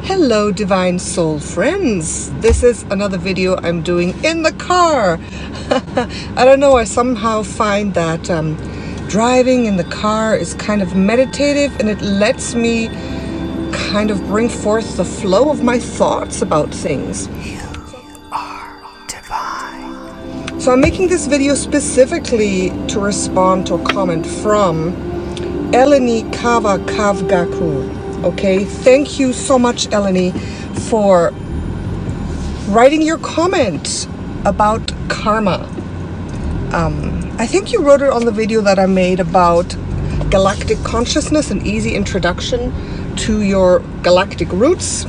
Hello divine soul friends, this is another video I'm doing in the car. I don't know, I somehow find that driving in the car is kind of meditative, and it lets me kind of bring forth the flow of my thoughts about things. You are divine. So I'm making this video specifically to respond to a comment from Eleni Kava Kavgaku. Okay, thank you so much, Eleni, for writing your comment about karma. I think you wrote it on the video that I made about galactic consciousness, an easy introduction to your galactic roots.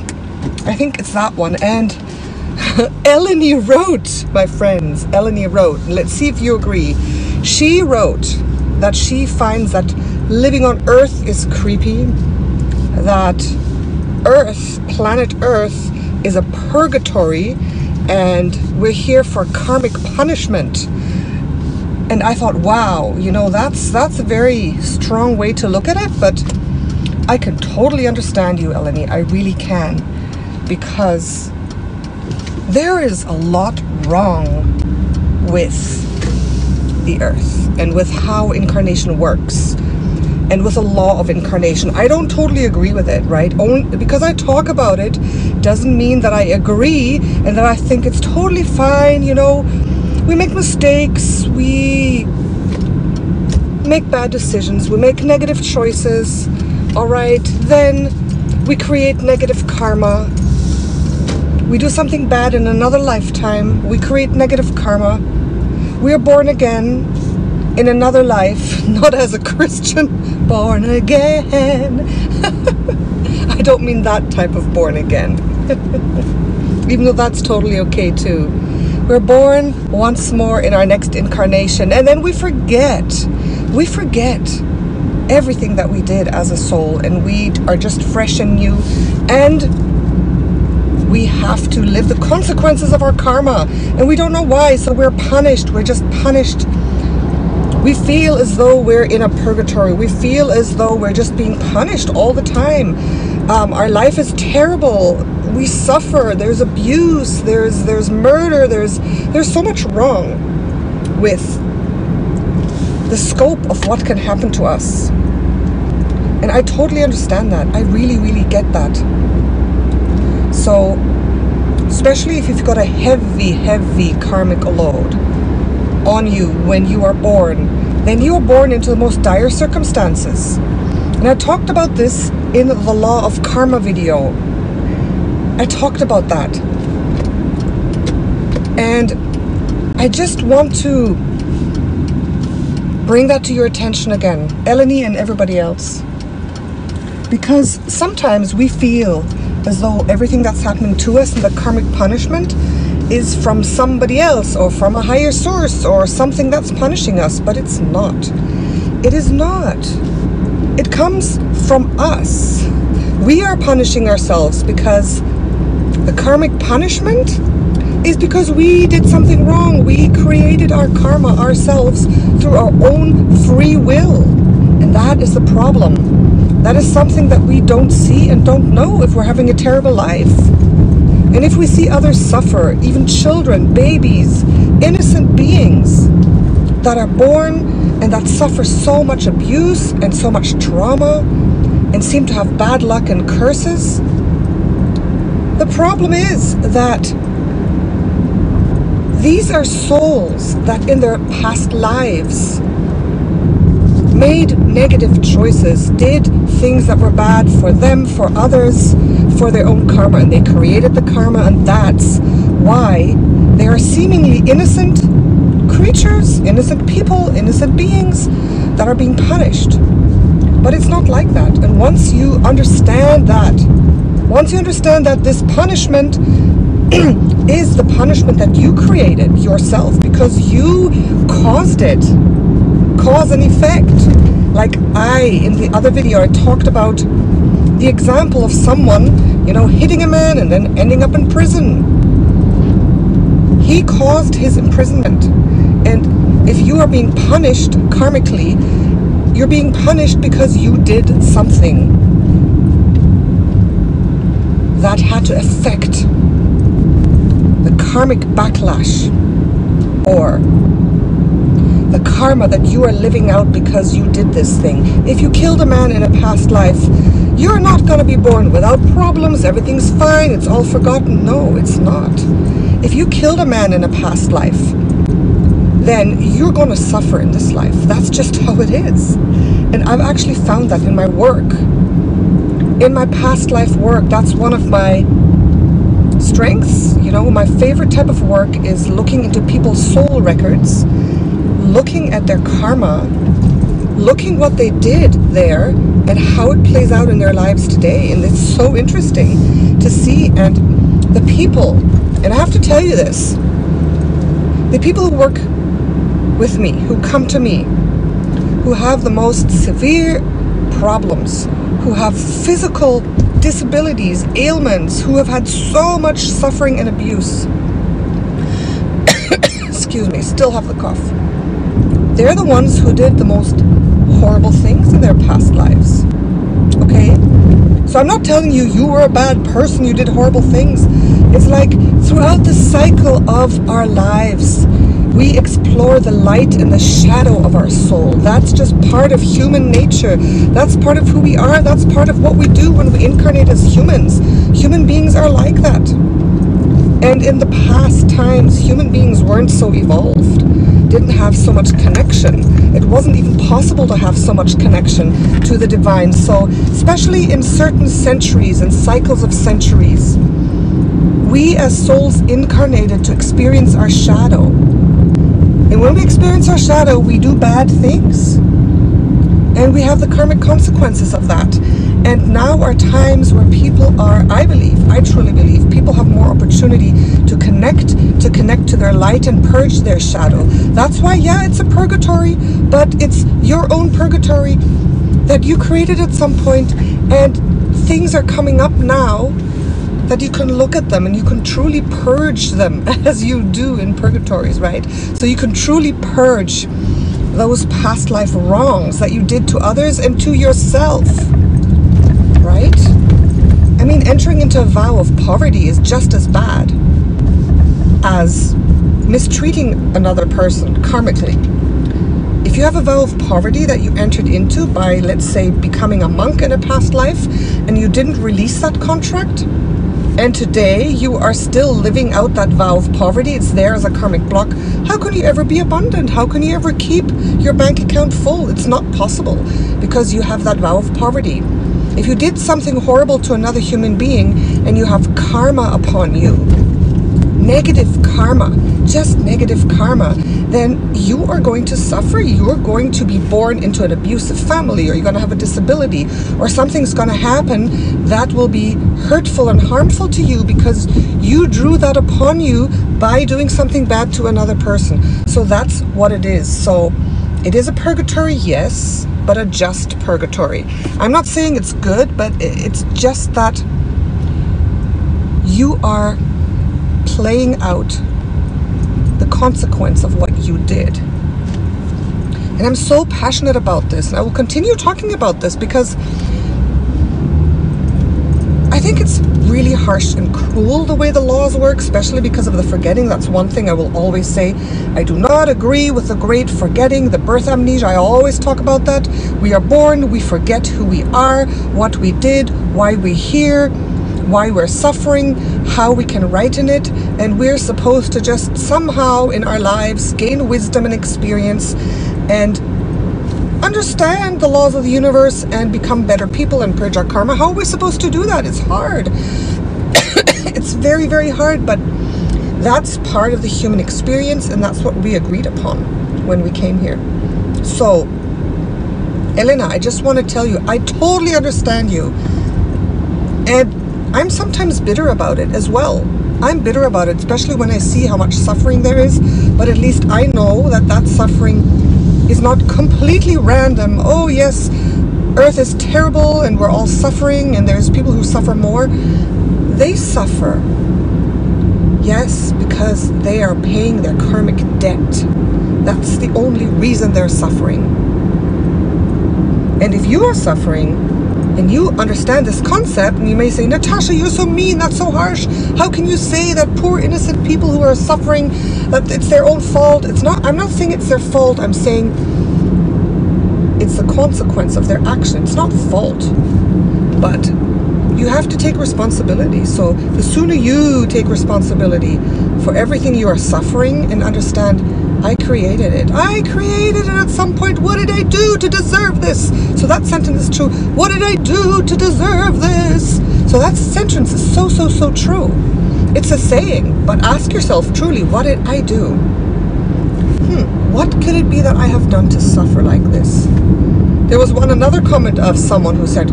I think it's that one. And Eleni wrote, my friends, Eleni wrote, let's see if you agree. She wrote that she finds that living on Earth is creepy, that Earth, planet Earth, is a purgatory, and we're here for karmic punishment. And I thought, wow, you know, that's a very strong way to look at it, but I can totally understand you, Eleni. I really can, because there is a lot wrong with the Earth and with how incarnation works, and with the law of incarnation. I don't totally agree with it, right? Only because I talk about it doesn't mean that I agree and that I think it's totally fine. You know, we make mistakes, we make bad decisions, we make negative choices, all right? Then we create negative karma. We do something bad in another lifetime, we create negative karma. We are born again in another life, not as a Christian, born again. I don't mean that type of born again, even though that's totally okay too. We're born once more in our next incarnation, and then we forget everything that we did as a soul, and we are just fresh and new, and we have to live the consequences of our karma, and we don't know why, so we're punished. We're just punished. We feel as though we're in a purgatory. We feel as though we're just being punished all the time. Our life is terrible. We suffer. There's abuse. There's murder. There's so much wrong with the scope of what can happen to us. And I totally understand that. I really, really get that. So, especially if you've got a heavy, heavy karmic load on you when you are born, then you are born into the most dire circumstances. And I talked about this in the Law of Karma video. I talked about that. And I just want to bring that to your attention again, Eleni and everybody else. Because sometimes we feel as though everything that's happening to us and the karmic punishment is from somebody else or from a higher source or something that's punishing us, but it's not. It is not. It comes from us. We are punishing ourselves because the karmic punishment is because we did something wrong. We created our karma ourselves through our own free will, and that is the problem. That is something that we don't see and don't know if we're having a terrible life. And if we see others suffer, even children, babies, innocent beings that are born and that suffer so much abuse and so much trauma and seem to have bad luck and curses, the problem is that these are souls that in their past lives made negative choices, did things that were bad for them, for others, for their own karma, and they created the karma, and that's why they are seemingly innocent creatures, innocent people, innocent beings that are being punished. But it's not like that. And once you understand that this punishment is the punishment that you created yourself, because you caused it, cause and effect. Like in the other video, I talked about the example of someone, you know, hitting a man and then ending up in prison. He caused his imprisonment. And if you are being punished karmically, you're being punished because you did something. karmic backlash, or the karma that you are living out because you did this thing. If you killed a man in a past life, you're not going to be born without problems, everything's fine, it's all forgotten. No, it's not. If you killed a man in a past life, then you're going to suffer in this life. That's just how it is. And I've actually found that in my work. In my past life work, that's one of my strengths. You know, my favorite type of work is looking into people's soul records, looking at their karma, looking what they did there and how it plays out in their lives today. And it's so interesting to see. And the people, and I have to tell you this, the people who work with me, who come to me, who have the most severe problems, who have physical disabilities, ailments, who have had so much suffering and abuse, excuse me, still have the cough. They're the ones who did the most horrible things in their past lives. Okay? So I'm not telling you you were a bad person, you did horrible things. It's like throughout the cycle of our lives, we explore the light and the shadow of our soul. That's just part of human nature. That's part of who we are. That's part of what we do when we incarnate as humans. Human beings are like that. And in the past times, human beings weren't so evolved, didn't have so much connection. It wasn't even possible to have so much connection to the divine. So, especially in certain centuries and cycles of centuries, we as souls incarnated to experience our shadow. And when we experience our shadow, we do bad things. And we have the karmic consequences of that. And now are times where people are, I truly believe, people have more opportunity to connect to their light and purge their shadow. That's why, yeah, it's a purgatory, but it's your own purgatory that you created at some point, and things are coming up now that you can look at them and you can truly purge them as you do in purgatories, right? So you can truly purge those past life wrongs that you did to others and to yourself, right? I mean, entering into a vow of poverty is just as bad as mistreating another person karmically. If you have a vow of poverty that you entered into by, let's say, becoming a monk in a past life, and you didn't release that contract, and today you are still living out that vow of poverty, it's there as a karmic block, how can you ever be abundant? How can you ever keep your bank account full? It's not possible, because you have that vow of poverty. If you did something horrible to another human being and you have karma upon you, negative karma, just negative karma, then you are going to suffer. You're going to be born into an abusive family, or you're going to have a disability, or something's going to happen that will be hurtful and harmful to you because you drew that upon you by doing something bad to another person. So that's what it is. So it is a purgatory, yes, but a just purgatory. I'm not saying it's good, but it's just that you are playing out the consequence of what you did. And I'm so passionate about this, and I will continue talking about this because I think it's really harsh and cruel the way the laws work, especially because of the forgetting. That's one thing I will always say. I do not agree with the great forgetting, the birth amnesia. I always talk about that. We are born, we forget who we are, what we did, why we're here, why we're suffering, how we can right in it, and we're supposed to just somehow in our lives gain wisdom and experience and understand the laws of the universe and become better people and purge our karma. How are we supposed to do that? It's hard. It's very, very hard, but that's part of the human experience, and that's what we agreed upon when we came here. So, Elena, I just want to tell you, I totally understand you. And I'm sometimes bitter about it as well. I'm bitter about it, especially when I see how much suffering there is. But at least I know that that suffering is not completely random. Oh yes, Earth is terrible and we're all suffering and there's people who suffer more. They suffer, yes, because they are paying their karmic debt. That's the only reason they're suffering. And if you are suffering, And you understand this concept, and you may say, Natasha, you're so mean, that's so harsh. How can you say that poor innocent people who are suffering, that it's their own fault? It's not. I'm not saying it's their fault. I'm saying it's the consequence of their action. It's not fault, but you have to take responsibility. So the sooner you take responsibility for everything you are suffering and understand, I created it. I created it at some point. What did I do to deserve this? So that sentence is true. What did I do to deserve this? So that sentence is so, so, so true. It's a saying, but ask yourself truly, what did I do? What could it be that I have done to suffer like this? There was another comment of someone who said,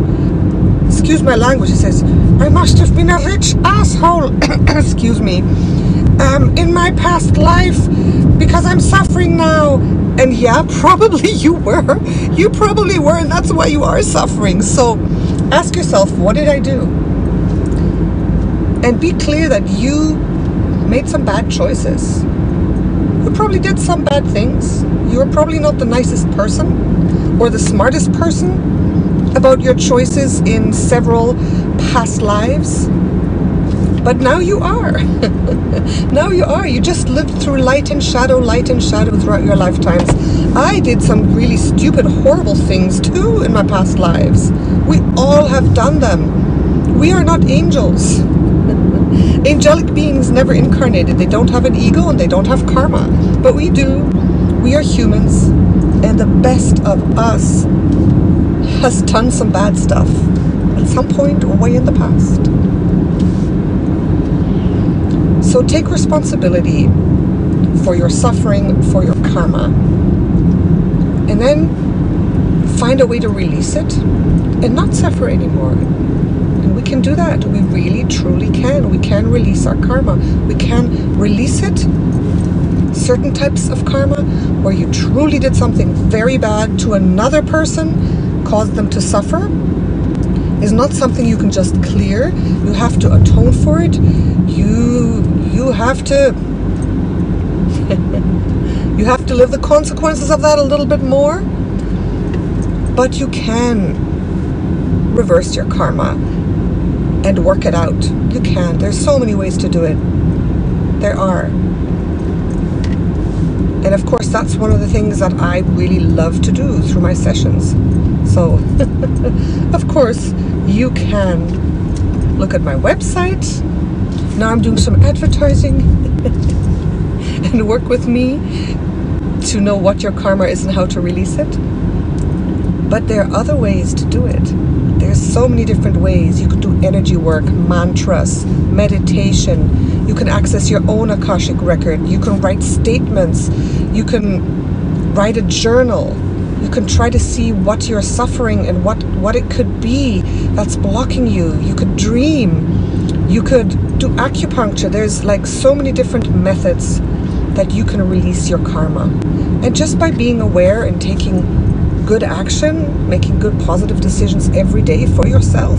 excuse my language, he says, I must have been a rich asshole, excuse me, in my past life because I'm suffering now. And yeah, probably you were. You probably were, and that's why you are suffering. So ask yourself, what did I do? And be clear that you made some bad choices. You probably did some bad things. You were probably not the nicest person or the smartest person about your choices in several past lives. But now you are. Now you are. You just lived through light and shadow throughout your lifetimes. I did some really stupid, horrible things too in my past lives. We all have done them. We are not angels. Angelic beings never incarnated. They don't have an ego and they don't have karma. But we do. We are humans. And the best of us has done some bad stuff at some point way in the past. So take responsibility for your suffering, for your karma, and then find a way to release it and not suffer anymore. And we can do that. We really, truly can. We can release our karma. We can release it. Certain types of karma where you truly did something very bad to another person, caused them to suffer, is not something you can just clear. You have to atone for it. You have to you have to live the consequences of that a little bit more. But you can reverse your karma and work it out. You can. There's so many ways to do it. There are. And of course, that's one of the things that I really love to do through my sessions. So, of course, you can look at my website. Now I'm doing some advertising and work with me to know what your karma is and how to release it. But there are other ways to do it. There's so many different ways. You can do energy work, mantras, meditation. You can access your own Akashic record. You can write statements. You can write a journal. You can try to see what you're suffering and what it could be that's blocking you. You could dream. You could do acupuncture. There's like so many different methods that you can release your karma. And just by being aware and taking good action, making good positive decisions every day for yourself,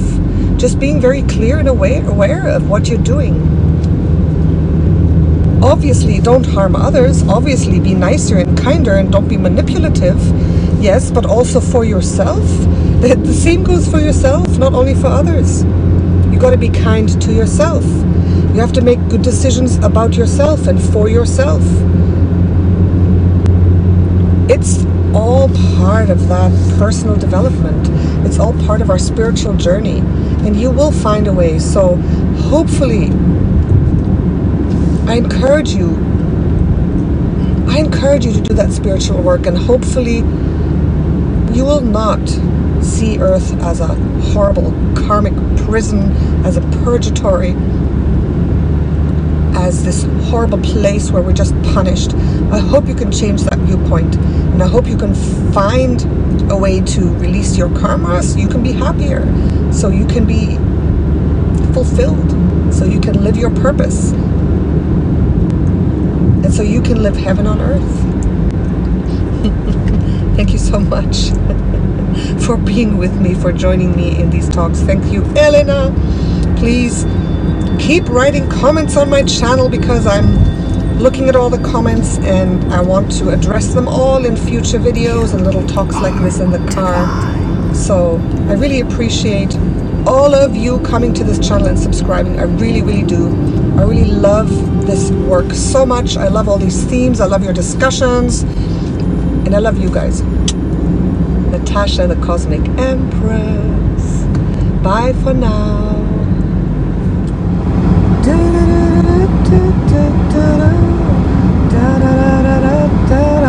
just being very clear and aware of what you're doing. Obviously, don't harm others. Obviously, be nicer and kinder and don't be manipulative. Yes, but also for yourself. The same goes for yourself, not only for others. You got to be kind to yourself. You have to make good decisions about yourself and for yourself. It's all part of that personal development. It's all part of our spiritual journey. And you will find a way. So hopefully, I encourage you to do that spiritual work, and hopefully you will not see Earth as a horrible karmic prison, as a purgatory, as this horrible place where we're just punished. I hope you can change that viewpoint, and I hope you can find a way to release your karma so you can be happier, so you can be fulfilled, so you can live your purpose, and so you can live heaven on earth. Thank you so much for being with me, for joining me in these talks. Thank you, Elena. Please keep writing comments on my channel, because I'm looking at all the comments and I want to address them all in future videos and little talks like this in the car. So I really appreciate all of you coming to this channel and subscribing. I really, really do. I really love this work so much. I love all these themes. I love your discussions. And I love you guys. Natasha, the Cosmic Empress. Bye for now. Da da da da da da da da da da da da.